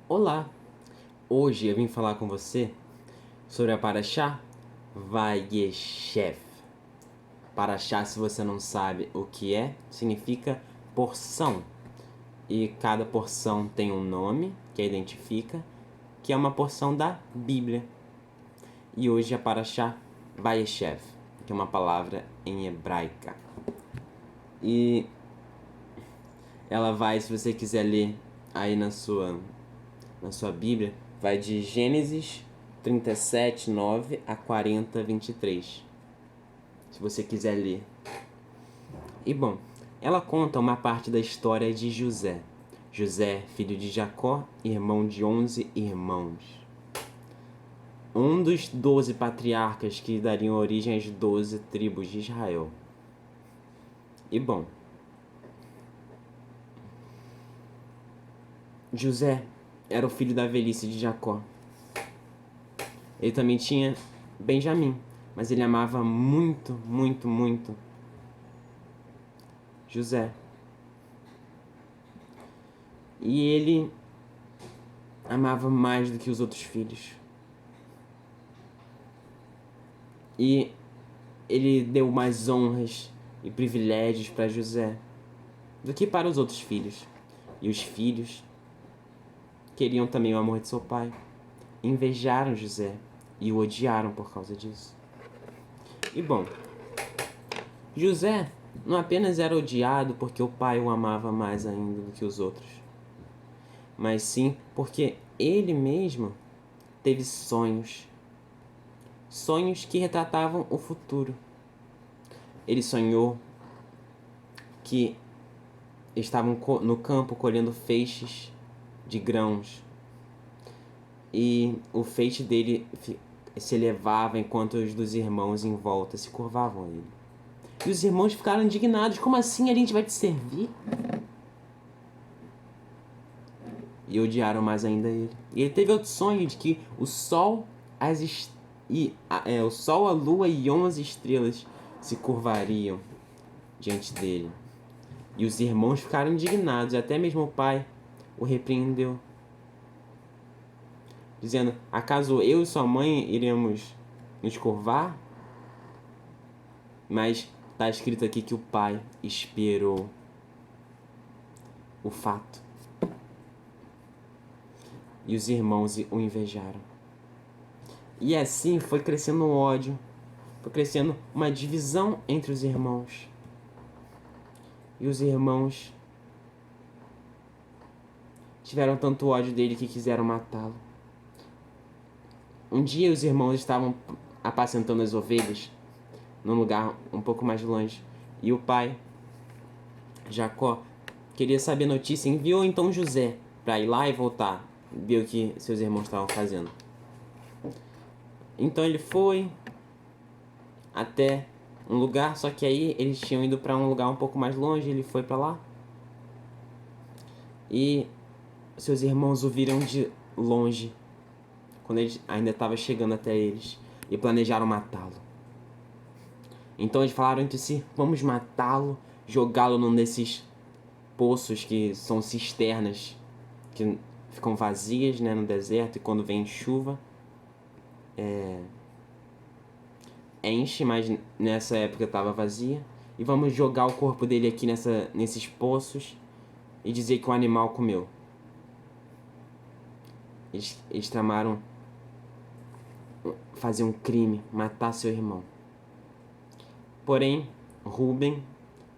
Olá! Hoje eu vim falar com você sobre a Parashá Vayeshev. Parashá, se você não sabe o que é, significa porção. E cada porção tem um nome que a identifica, que é uma porção da Bíblia. E hoje a Parashá Vayeshev, que é uma palavra em hebraica. E ela vai, se você quiser ler aí na sua Bíblia, vai de Gênesis 37, 9 a 40, 23. Se você quiser ler. E bom, ela conta uma parte da história de José. José, filho de Jacó, irmão de 11 irmãos. Um dos 12 patriarcas que dariam origem às 12 tribos de Israel. E bom, José era o filho da velhice de Jacó. Ele também tinha Benjamim, mas ele amava muito, muito, muito José. E ele amava mais do que os outros filhos. E ele deu mais honras e privilégios para José do que para os outros filhos. E os filhos queriam também o amor de seu pai. Invejaram José e o odiaram por causa disso. E bom, José não apenas era odiado porque o pai o amava mais ainda do que os outros, mas sim porque ele mesmo teve sonhos que retratavam o futuro. Ele sonhou que estavam no campo colhendo feixes de grãos e o feixe dele se elevava enquanto os dos irmãos em volta se curvavam a ele. E os irmãos ficaram indignados. Como assim a gente vai te servir? E odiaram mais ainda ele. E ele teve outro sonho de que o sol, o sol, a lua e 11 estrelas se curvariam diante dele. E os irmãos ficaram indignados, e até mesmo o pai o repreendeu, dizendo: acaso eu e sua mãe iremos nos curvar? Mas está escrito aqui que o pai esperou o fato. E os irmãos o invejaram. E assim foi crescendo o ódio, foi crescendo uma divisão entre os irmãos. E os irmãos tiveram tanto ódio dele que quiseram matá-lo. Um dia os irmãos estavam apacentando as ovelhas num lugar um pouco mais longe. E o pai, Jacó, queria saber notícia, enviou então José para ir lá e voltar, ver o que seus irmãos estavam fazendo. Então ele foi até um lugar, só que aí eles tinham ido para um lugar um pouco mais longe, ele foi para lá. E seus irmãos o viram de longe, quando ele ainda estava chegando até eles, e planejaram matá-lo. Então eles falaram entre si: vamos matá-lo, jogá-lo num desses poços que são cisternas, que ficam vazias, né, no deserto, e quando vem chuva enche, mas nessa época estava vazia. E vamos jogar o corpo dele aqui nesses poços e dizer que o animal comeu. Eles tramaram fazer um crime, matar seu irmão. Porém, Rúben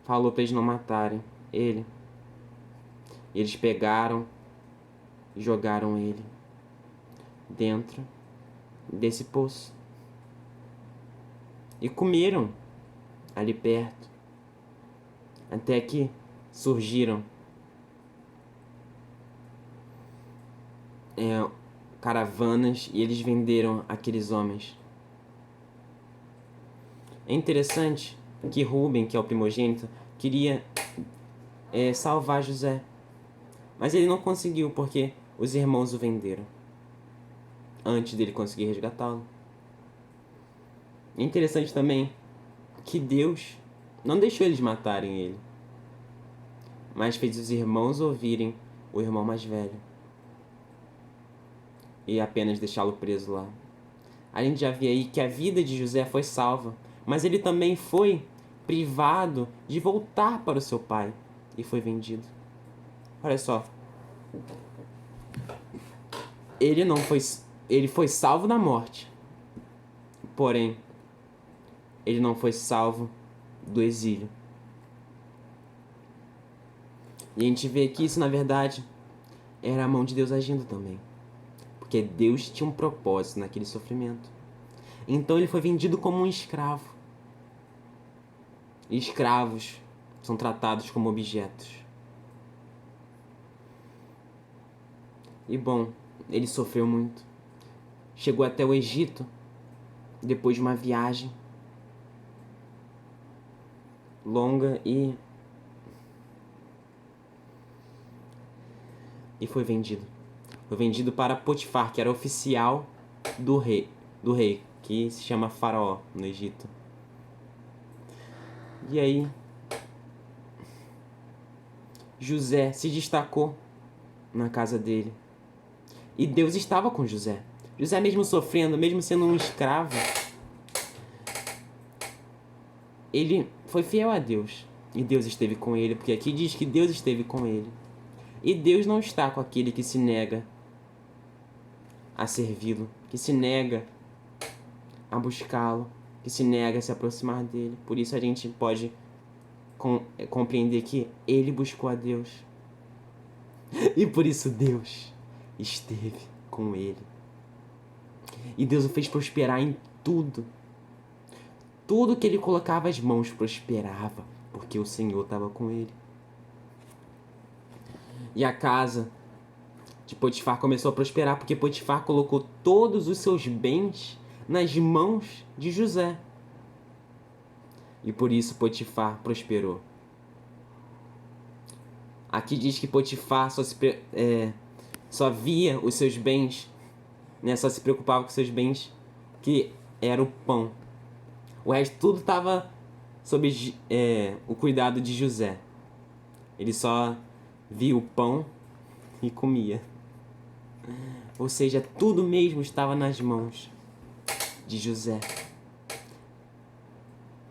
falou para eles não matarem ele. Eles pegaram e jogaram ele dentro desse poço. E comeram ali perto. Até que surgiram caravanas e eles venderam aqueles homens. É interessante que Rúben, que é o primogênito, queria salvar José. Mas ele não conseguiu porque os irmãos o venderam antes dele conseguir resgatá-lo. É interessante também que Deus não deixou eles matarem ele, mas fez os irmãos ouvirem o irmão mais velho. e apenas deixá-lo preso lá. A gente já vê aí que a vida de José foi salva, mas ele também foi privado de voltar para o seu pai e foi vendido. Olha só, ele não foi, ele foi salvo da morte, porém ele não foi salvo do exílio. E a gente vê que isso, na verdade, era a mão de Deus agindo também. Porque Deus tinha um propósito naquele sofrimento. Então ele foi vendido como um escravo. E escravos são tratados como objetos. E bom, ele sofreu muito. Chegou até o Egito, depois de uma viagem longa e foi vendido. Foi vendido para Potifar, que era oficial do rei, que se chama Faraó no Egito. E aí, José se destacou na casa dele. E Deus estava com José. José, mesmo sofrendo, mesmo sendo um escravo, ele foi fiel a Deus. E Deus esteve com ele, porque aqui diz que Deus esteve com ele. E Deus não está com aquele que se nega a servi-lo, que se nega a buscá-lo, que se nega a se aproximar dele. Por isso a gente pode compreender que ele buscou a Deus. E por isso Deus esteve com ele. E Deus o fez prosperar em tudo. Tudo que ele colocava as mãos prosperava, porque o Senhor estava com ele. E a casa de Potifar começou a prosperar, porque Potifar colocou todos os seus bens nas mãos de José. E por isso Potifar prosperou. Aqui diz que Potifar só via os seus bens, né? Só se preocupava com seus bens, que era o pão. O resto tudo estava sob o cuidado de José. Ele só via o pão e comia. Ou seja, tudo mesmo estava nas mãos de José.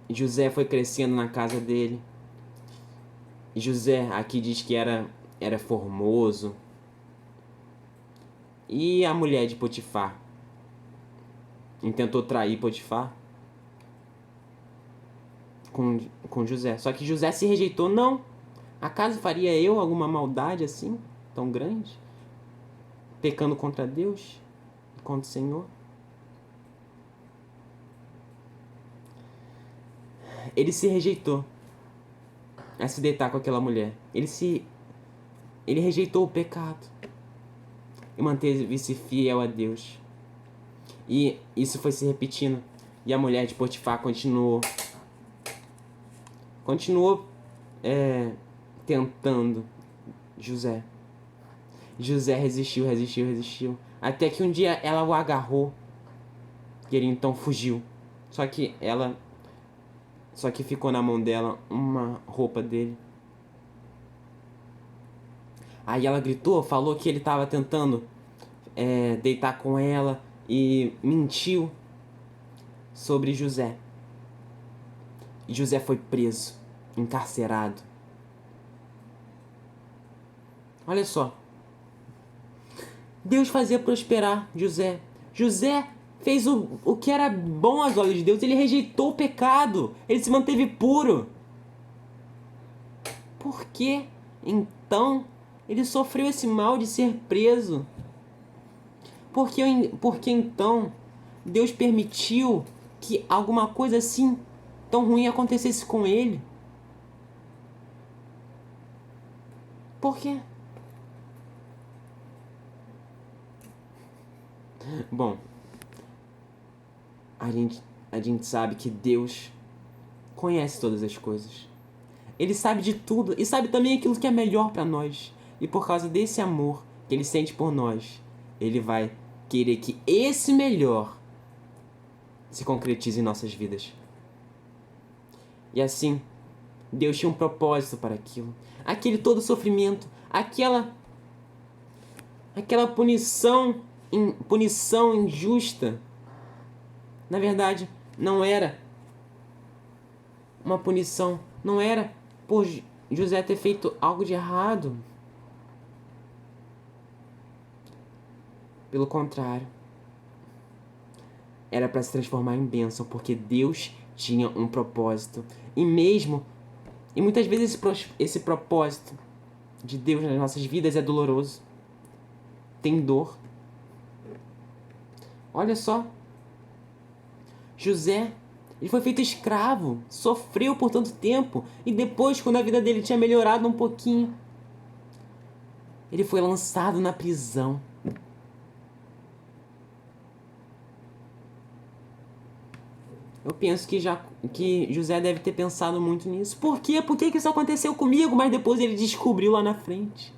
José foi crescendo na casa dele. José aqui diz que era formoso. E a mulher de Potifar intentou trair Potifar com José. Só que José se rejeitou. Não, acaso faria eu alguma maldade assim, tão grande? Pecando contra Deus e contra o Senhor? Ele se rejeitou a se deitar com aquela mulher. Ele rejeitou o pecado e manteve-se fiel a Deus. E isso foi se repetindo. E a mulher de Potifar continuou tentando José. José resistiu. Até que um dia ela o agarrou. E ele então fugiu. Só que ficou na mão dela uma roupa dele. Aí ela gritou, falou que ele estava tentando deitar com ela e mentiu sobre José. E José foi preso, encarcerado. Olha só. Deus fazia prosperar José. José fez o que era bom aos olhos de Deus. Ele rejeitou o pecado. Ele se manteve puro. Por que, então, ele sofreu esse mal de ser preso? Porque então Deus permitiu que alguma coisa assim tão ruim acontecesse com ele? Por quê? Bom, a gente sabe que Deus conhece todas as coisas. Ele sabe de tudo e sabe também aquilo que é melhor para nós. E por causa desse amor que ele sente por nós, ele vai querer que esse melhor se concretize em nossas vidas. E assim, Deus tinha um propósito para aquilo. Aquele todo sofrimento, aquela punição punição injusta. Na verdade, não era uma punição, não era por José ter feito algo de errado. Pelo contrário, era para se transformar em bênção, porque Deus tinha um propósito. E muitas vezes esse propósito de Deus nas nossas vidas é doloroso. Tem dor. Olha só. José, ele foi feito escravo, sofreu por tanto tempo, e depois, quando a vida dele tinha melhorado um pouquinho, ele foi lançado na prisão. Eu penso que José deve ter pensado muito nisso. Por quê? Por que isso aconteceu comigo? Mas depois ele descobriu lá na frente.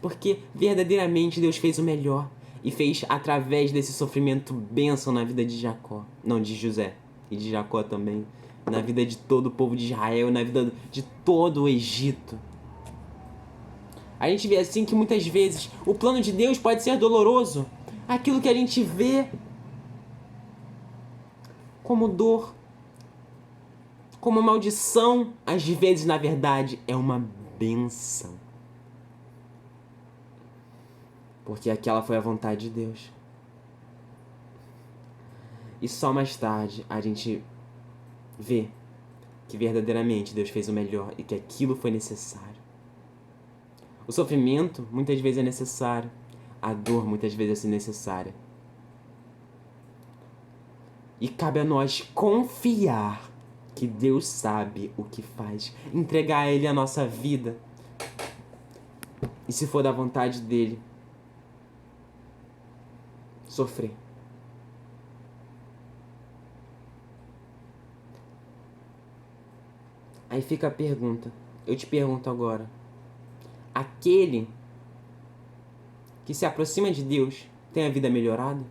Porque verdadeiramente Deus fez o melhor. E fez através desse sofrimento bênção na vida de Jacó. Não, de José. E de Jacó também. Na vida de todo o povo de Israel. Na vida de todo o Egito. A gente vê assim que muitas vezes o plano de Deus pode ser doloroso. Aquilo que a gente vê como dor, como maldição, às vezes, na verdade, é uma bênção. Porque aquela foi a vontade de Deus. E só mais tarde a gente vê que verdadeiramente Deus fez o melhor e que aquilo foi necessário. O sofrimento muitas vezes é necessário. A dor muitas vezes é necessária. E cabe a nós confiar que Deus sabe o que faz. Entregar a Ele a nossa vida. E se for da vontade dEle, sofrer. Aí fica a pergunta. Eu te pergunto agora. Aquele que se aproxima de Deus tem a vida melhorada?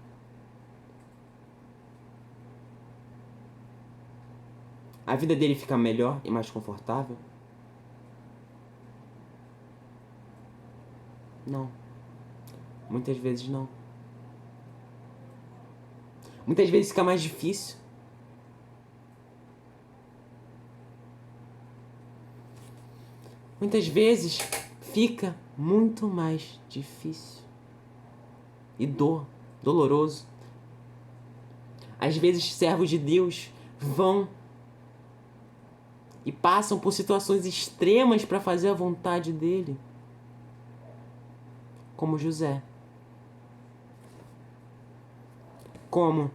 A vida dele fica melhor e mais confortável? Não. Muitas vezes não. Muitas vezes fica mais difícil. Muitas vezes fica muito mais difícil. E doloroso. Às vezes servos de Deus vão e passam por situações extremas para fazer a vontade dele. Como José. Como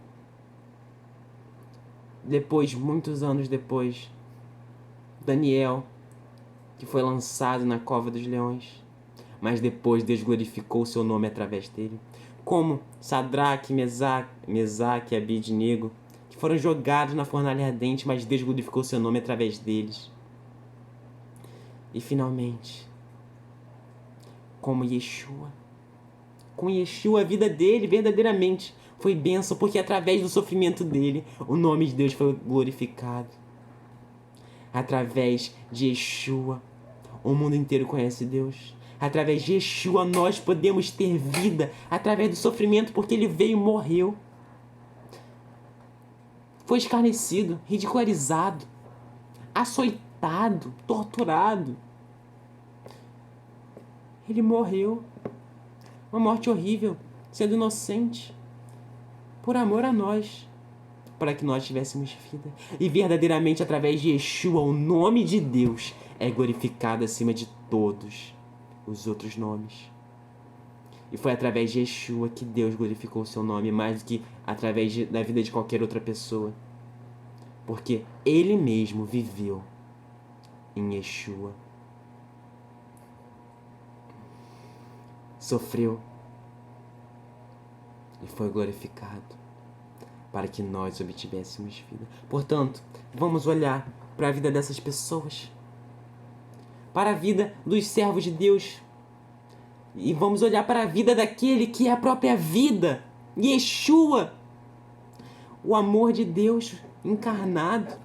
muitos anos depois, Daniel, que foi lançado na cova dos leões, mas depois Deus glorificou o seu nome através dele. Como Sadraque, Mesaque e Abednego, que foram jogados na fornalha ardente, mas Deus glorificou o seu nome através deles. E finalmente, como Yeshua. Com Yeshua, a vida dele verdadeiramente foi bênção, porque através do sofrimento dele, o nome de Deus foi glorificado. Através de Yeshua, o mundo inteiro conhece Deus. Através de Yeshua, nós podemos ter vida através do sofrimento, porque ele veio e morreu. Foi escarnecido, ridicularizado, açoitado, torturado. Ele morreu. Uma morte horrível, sendo inocente. Por amor a nós. Para que nós tivéssemos vida. E verdadeiramente, através de Yeshua, o nome de Deus é glorificado acima de todos os outros nomes. E foi através de Yeshua que Deus glorificou o seu nome, mais do que através da vida de qualquer outra pessoa. Porque Ele mesmo viveu em Yeshua. Sofreu e foi glorificado para que nós obtivéssemos vida. Portanto, vamos olhar para a vida dessas pessoas, para a vida dos servos de Deus, e vamos olhar para a vida daquele que é a própria vida, Yeshua, o amor de Deus encarnado.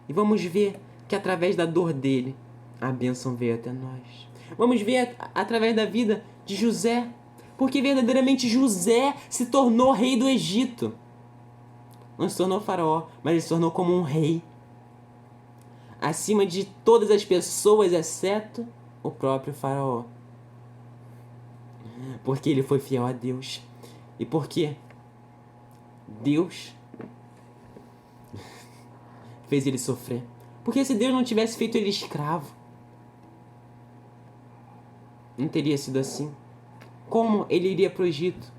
E vamos ver que através da dor dele, a bênção veio até nós. Vamos ver através da vida de José Porque verdadeiramente José se tornou rei do Egito. Não se tornou faraó, mas ele se tornou como um rei. Acima de todas as pessoas, exceto o próprio faraó. Porque ele foi fiel a Deus. E por quê? Deus fez ele sofrer. Porque se Deus não tivesse feito ele escravo, não teria sido assim. Como ele iria para o Egito?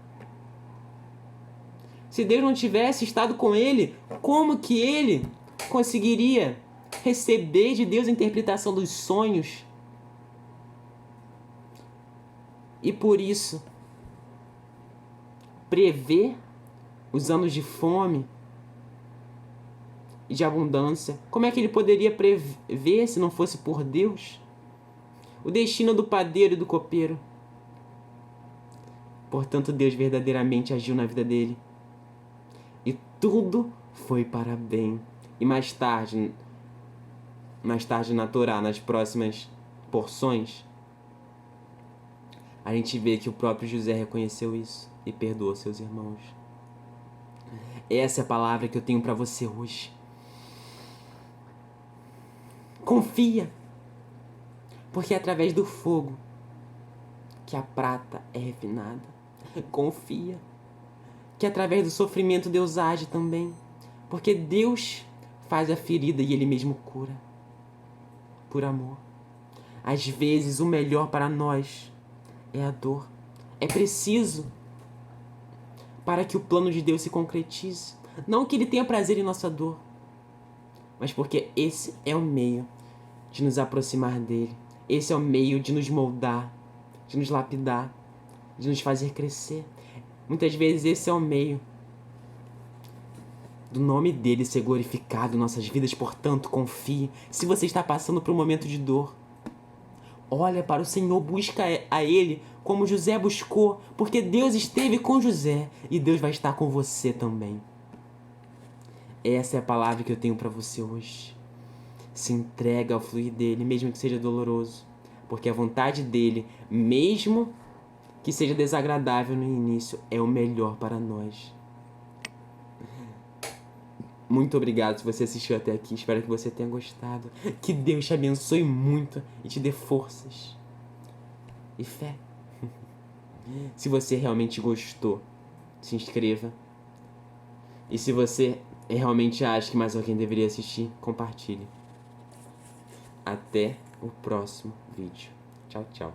Se Deus não tivesse estado com ele, como que ele conseguiria receber de Deus a interpretação dos sonhos? E por isso, prever os anos de fome e de abundância, como é que ele poderia prever se não fosse por Deus? O destino do padeiro e do copeiro. Portanto, Deus verdadeiramente agiu na vida dele. E tudo foi para bem. E mais tarde na Torá, nas próximas porções, a gente vê que o próprio José reconheceu isso e perdoou seus irmãos. Essa é a palavra que eu tenho para você hoje. Confia, porque é através do fogo que a prata é refinada. Confia, que através do sofrimento Deus age também, porque Deus faz a ferida e Ele mesmo cura, por amor. Às vezes o melhor para nós é a dor. É preciso para que o plano de Deus se concretize. Não que Ele tenha prazer em nossa dor, mas porque esse é o meio de nos aproximar dEle. Esse é o meio de nos moldar, de nos lapidar, de nos fazer crescer. Muitas vezes esse é o meio do nome dEle ser glorificado em nossas vidas. Portanto, confie. Se você está passando por um momento de dor, olha para o Senhor, busca a Ele como José buscou, porque Deus esteve com José e Deus vai estar com você também. Essa é a palavra que eu tenho para você hoje. Se entrega ao fluir dele, mesmo que seja doloroso, porque a vontade dele, mesmo que seja desagradável no início, é o melhor para nós. Muito obrigado se você assistiu até aqui. Espero que você tenha gostado. Que Deus te abençoe muito e te dê forças e fé. Se você realmente gostou, se inscreva. E se você realmente acha que mais alguém deveria assistir, compartilhe. Até o próximo vídeo. Tchau, tchau.